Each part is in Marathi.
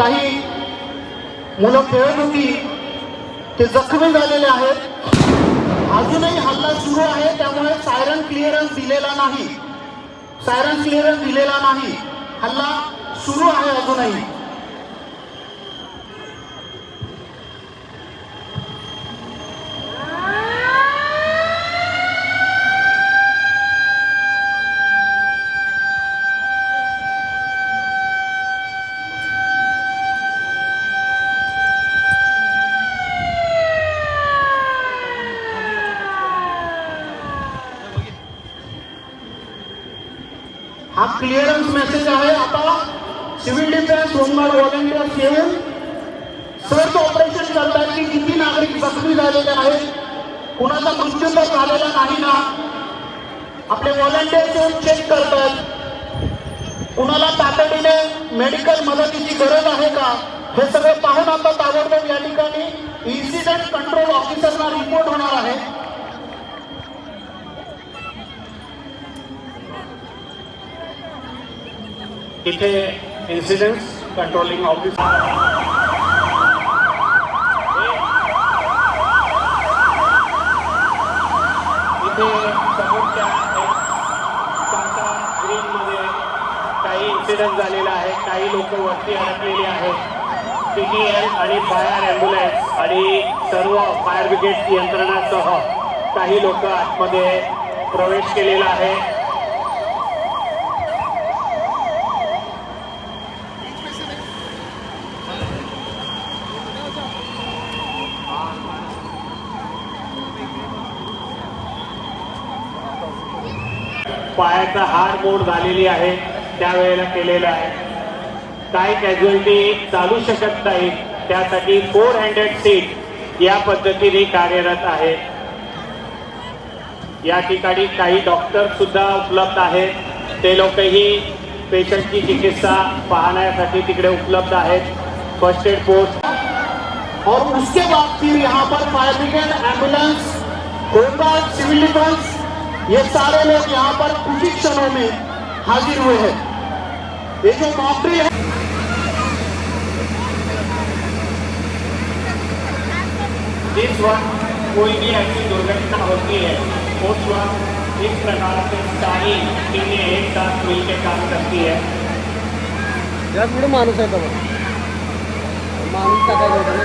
काही मुलं खेळत होती ते जखमी झालेले आहेत। अजूनही हल्ला सुरू आहे, त्यामुळे सायरन क्लिअरन्स दिलेला नाही। हल्ला सुरू आहे अजूनही। हा क्लिअरन्स मेसेज आहे। आता सिव्हिल डिफेन्स होमगार्ड व्हॉलंटियर्स येऊन सर्च ऑपरेशन करतात की किती नागरिक जखमी झालेले आहेत, कुणाचा मृत्यू तर झालेला नाही ना। आपले व्हॉलंटियर्स येऊन चेक करतात कुणाला तातडीने मेडिकल मदतीची गरज आहे का, हे सगळे पाहून आता ताबडतोब या ठिकाणी इन्सिडेंट कंट्रोल ऑफिसरना रिपोर्ट होणार आहे। इथे इन्सिडेंट्स कंट्रोलिंग ऑफिस इथे समोरच्या ग्रीनमध्ये काही इन्सिडेंट झालेला आहे। काही लोक वरती अडकलेली आहेत। PTL आणि फायर ॲम्ब्युलन्स आणि सर्व फायर ब्रिगेड यंत्रणासह काही लोक आतमध्ये प्रवेश केलेला आहे। पायाचा हाड मोड झालेली आहे, त्यावेळेला केलेला आहे। काही कॅज्युअलिटी चालू शकत नाही, त्यासाठी 400 सीट या पद्धतीने कार्यरत आहे। या ठिकाणी काही डॉक्टर सुद्धा उपलब्ध आहेत, ते लोकही पेशंटची चिकित्सा पाहण्यासाठी तिकडे उपलब्ध आहेत। फर्स्ट एड पोस्ट और उसके बाद फिर यहाँ पर fire brigade, ambulance, home guard, civil defence, ये सारे लोग यहाँ पर कुछ ही क्षणों में हाजिर हुए हैं। ये जो मॉकड्रिल है, जिस वक्त कोई भी ऐसी दुर्घटना होती है उस वक्त इस प्रकार से सारी टीमें एक साथ मिलकर काम करती है। यार पुढे माणूस आहे तर माणूस टाकायचा होता ना।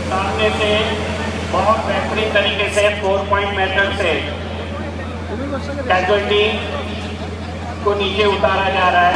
सामने से बहुत बेहतरीन तरीके से 4 पॉइंट मेथड से कैजुअलिटी को नीचे उतारा जा रहा है।